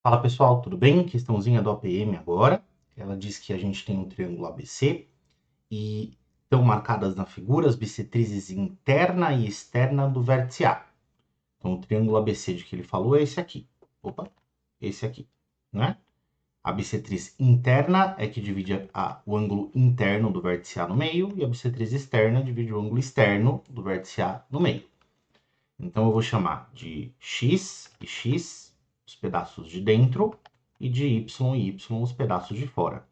Fala pessoal, tudo bem? Questãozinha do APM agora. Ela diz que a gente tem um triângulo ABC e estão marcadas na figura as bissetrizes interna e externa do vértice A. Então o triângulo ABC de que ele falou é esse aqui. Opa, esse aqui, né? A bissetriz interna é que divide o ângulo interno do vértice A no meio e a bissetriz externa divide o ângulo externo do vértice A no meio. Então eu vou chamar de x e x, os pedaços de dentro, e de y e y, os pedaços de fora.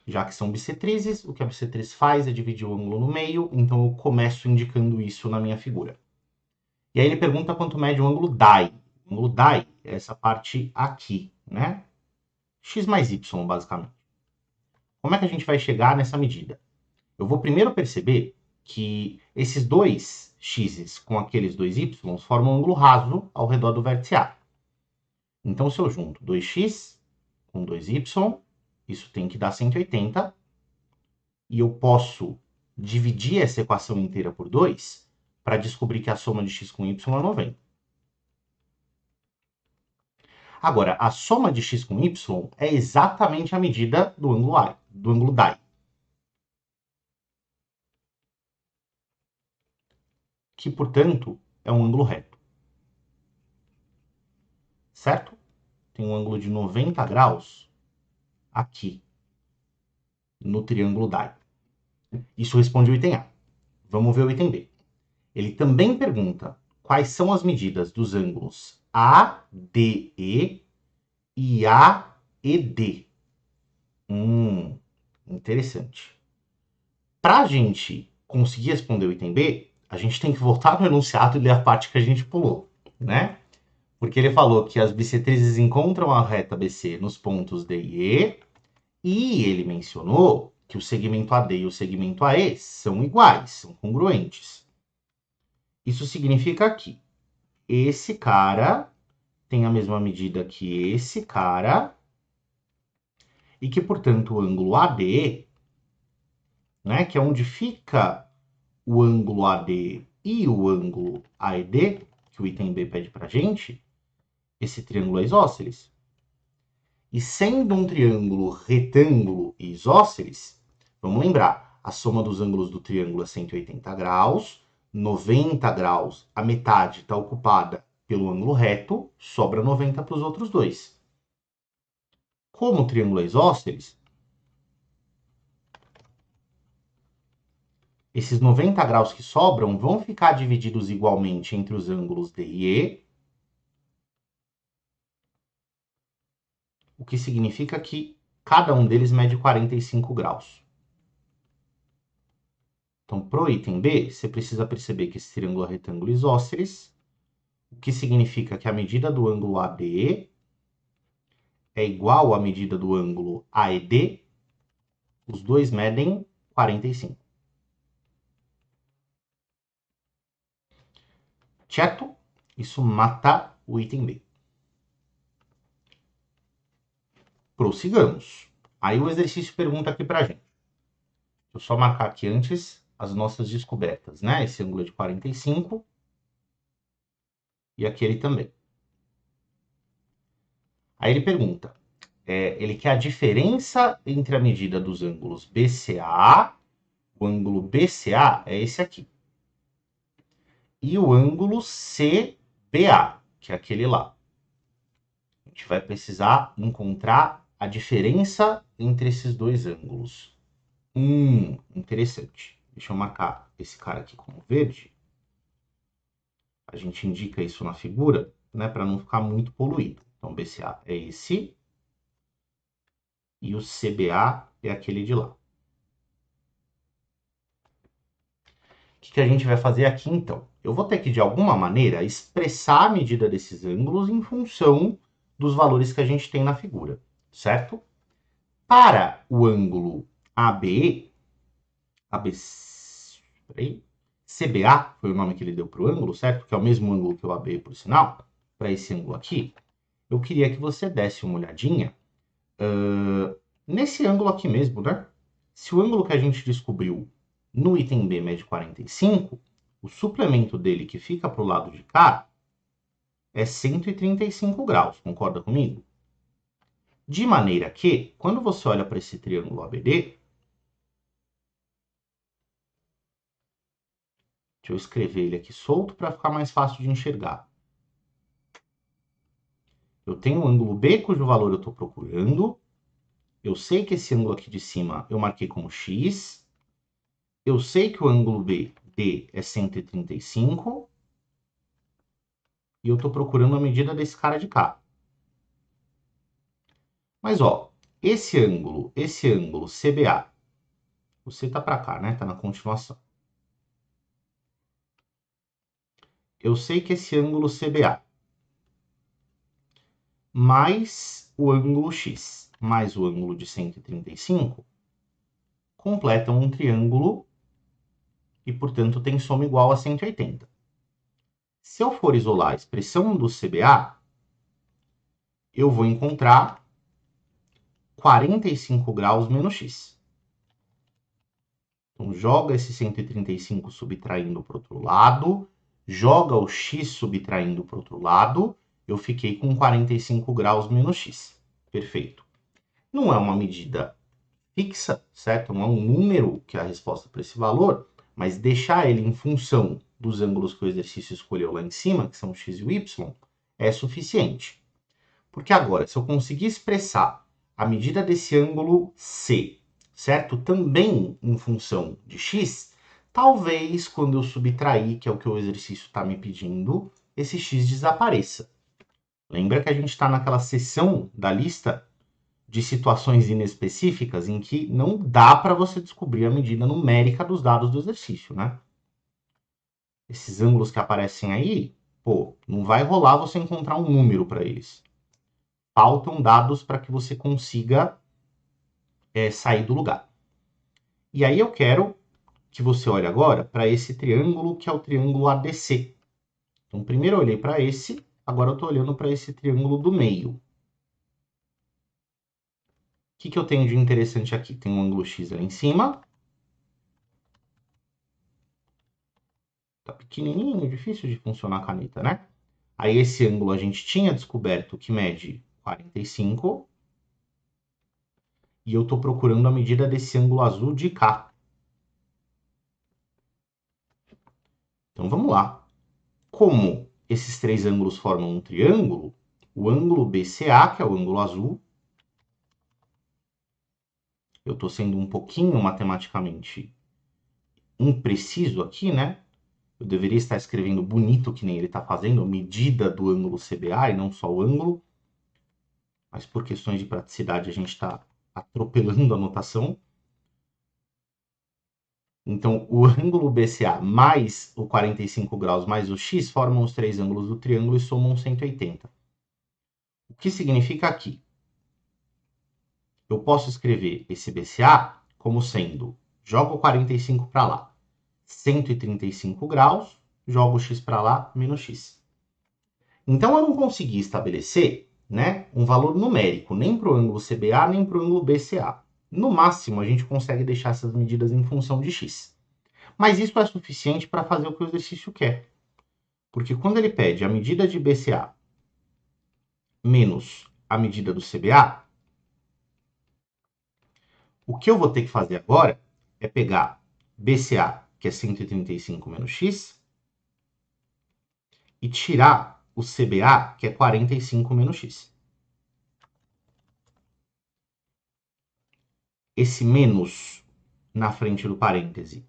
Já que são bissetrizes, o que a bissetriz faz é dividir o ângulo no meio, então eu começo indicando isso na minha figura. E aí ele pergunta quanto mede o ângulo DAI. O ângulo DAI é essa parte aqui, né? X mais y, basicamente. Como é que a gente vai chegar nessa medida? Eu vou primeiro perceber que esses dois x's com aqueles dois y formam um ângulo raso ao redor do vértice A. Então, se eu junto 2x com 2y, isso tem que dar 180. E eu posso dividir essa equação inteira por 2 para descobrir que a soma de x com y é 90. Agora, a soma de x com y é exatamente a medida do ângulo DAI. Que, portanto, é um ângulo reto. Certo? Tem um ângulo de 90 graus aqui, no triângulo DAI. Isso responde o item A. Vamos ver o item B. Ele também pergunta quais são as medidas dos ângulos ADE e AED. Interessante. Para a gente conseguir responder o item B, a gente tem que voltar no enunciado e ler a parte que a gente pulou, né? Porque ele falou que as bissetrizes encontram a reta BC nos pontos D e E ele mencionou que o segmento AD e o segmento AE são iguais, são congruentes. Isso significa que esse cara tem a mesma medida que esse cara e que, portanto, o ângulo AD, né, que é onde fica o ângulo AD e o ângulo AED, que o item B pede pra gente, esse triângulo é isósceles. E sendo um triângulo retângulo e isósceles, vamos lembrar, a soma dos ângulos do triângulo é 180 graus, 90 graus, a metade está ocupada pelo ângulo reto, sobra 90 para os outros dois. Como o triângulo é isósceles, esses 90 graus que sobram vão ficar divididos igualmente entre os ângulos D e E, o que significa que cada um deles mede 45 graus. Então, para o item B, você precisa perceber que esse triângulo é retângulo isósceles, o que significa que a medida do ângulo ADE é igual à medida do ângulo AED, os dois medem 45. Certo? Isso mata o item B. Prossigamos. Aí o exercício pergunta aqui pra gente. Deixa eu só marcar aqui antes as nossas descobertas, né? Esse ângulo é de 45 e aquele também. Aí ele pergunta, ele quer a diferença entre a medida dos ângulos BCA, o ângulo BCA é esse aqui, e o ângulo CBA, que é aquele lá. A gente vai precisar encontrar a diferença entre esses dois ângulos. Interessante. Deixa eu marcar esse cara aqui como verde. A gente indica isso na figura, né, para não ficar muito poluído. Então, BCA é esse. E o CBA é aquele de lá. O que a gente vai fazer aqui, então? Eu vou ter que, de alguma maneira, expressar a medida desses ângulos em função dos valores que a gente tem na figura, certo? Para o ângulo ABE, CBA foi o nome que ele deu para o ângulo, certo? Que é o mesmo ângulo que o ABE, por sinal. Para esse ângulo aqui, eu queria que você desse uma olhadinha nesse ângulo aqui mesmo, né? Se o ângulo que a gente descobriu no item B mede 45, o suplemento dele que fica para o lado de cá é 135 graus, concorda comigo? De maneira que, quando você olha para esse triângulo ABD, deixa eu escrever ele aqui solto para ficar mais fácil de enxergar. Eu tenho um ângulo B, cujo valor eu estou procurando. Eu sei que esse ângulo aqui de cima eu marquei como X. Eu sei que o ângulo B, D, é 135. E eu estou procurando a medida desse cara de cá. Mas, ó, esse ângulo CBA, o C tá para cá, né? Tá na continuação. Eu sei que esse ângulo CBA mais o ângulo X mais o ângulo de 135 completam um triângulo e, portanto, tem soma igual a 180. Se eu for isolar a expressão do CBA, eu vou encontrar 45 graus menos X. Então, joga esse 135 subtraindo para o outro lado, joga o X subtraindo para o outro lado, eu fiquei com 45 graus menos X. Perfeito. Não é uma medida fixa, certo? Não é um número que é a resposta para esse valor, mas deixar ele em função dos ângulos que o exercício escolheu lá em cima, que são o X e o Y, é suficiente. Porque agora, se eu conseguir expressar a medida desse ângulo C, certo? Também em função de X, talvez quando eu subtrair, que é o que o exercício está me pedindo, esse X desapareça. Lembra que a gente está naquela seção da lista de situações inespecíficas em que não dá para você descobrir a medida numérica dos dados do exercício, né? Esses ângulos que aparecem aí, pô, não vai rolar você encontrar um número para eles. Faltam dados para que você consiga sair do lugar. E aí eu quero que você olhe agora para esse triângulo que é o triângulo ADC. Então, primeiro eu olhei para esse, agora eu estou olhando para esse triângulo do meio. O que eu tenho de interessante aqui? Tem um ângulo X ali em cima. Tá pequenininho, difícil de funcionar a caneta, né? Aí esse ângulo a gente tinha descoberto que mede 45. E eu estou procurando a medida desse ângulo azul de cá. Então vamos lá. Como esses três ângulos formam um triângulo, o ângulo BCA, que é o ângulo azul, eu estou sendo um pouquinho matematicamente impreciso aqui, né? Eu deveria estar escrevendo bonito que nem ele está fazendo, a medida do ângulo CBA e não só o ângulo. Mas por questões de praticidade a gente está atropelando a notação. Então, o ângulo BCA mais o 45 graus mais o X formam os três ângulos do triângulo e somam 180. O que significa aqui? Eu posso escrever esse BCA como sendo, jogo o 45 para lá, 135 graus, jogo o X para lá, menos X. Então, eu não consegui estabelecer, né, um valor numérico, nem para o ângulo CBA, nem para o ângulo BCA. No máximo, a gente consegue deixar essas medidas em função de X. Mas isso é suficiente para fazer o que o exercício quer. Porque quando ele pede a medida de BCA menos a medida do CBA, o que eu vou ter que fazer agora é pegar BCA, que é 135 menos X, e tirar o CBA, que é 45 menos X. Esse menos na frente do parêntese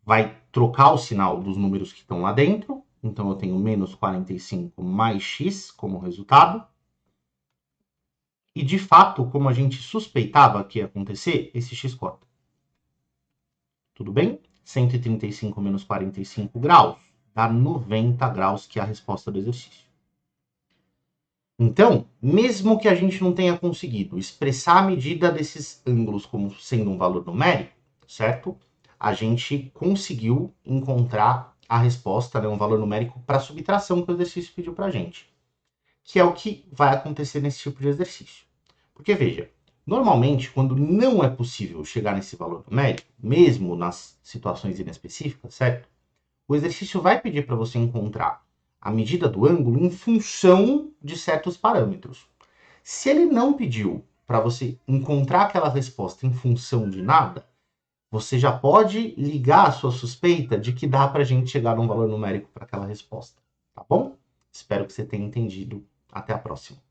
vai trocar o sinal dos números que estão lá dentro. Então, eu tenho menos 45 mais x como resultado. E, de fato, como a gente suspeitava que ia acontecer, esse x corta. Tudo bem? 135 menos 45 graus dá 90 graus, que é a resposta do exercício. Então, mesmo que a gente não tenha conseguido expressar a medida desses ângulos como sendo um valor numérico, certo? A gente conseguiu encontrar a resposta, né, um valor numérico para a subtração que o exercício pediu para a gente. Que é o que vai acontecer nesse tipo de exercício. Porque, veja, normalmente, quando não é possível chegar nesse valor numérico, mesmo nas situações inespecíficas, certo? O exercício vai pedir para você encontrar a medida do ângulo em função de certos parâmetros. Se ele não pediu para você encontrar aquela resposta em função de nada, você já pode ligar a sua suspeita de que dá para a gente chegar num valor numérico para aquela resposta, tá bom? Espero que você tenha entendido. Até a próxima.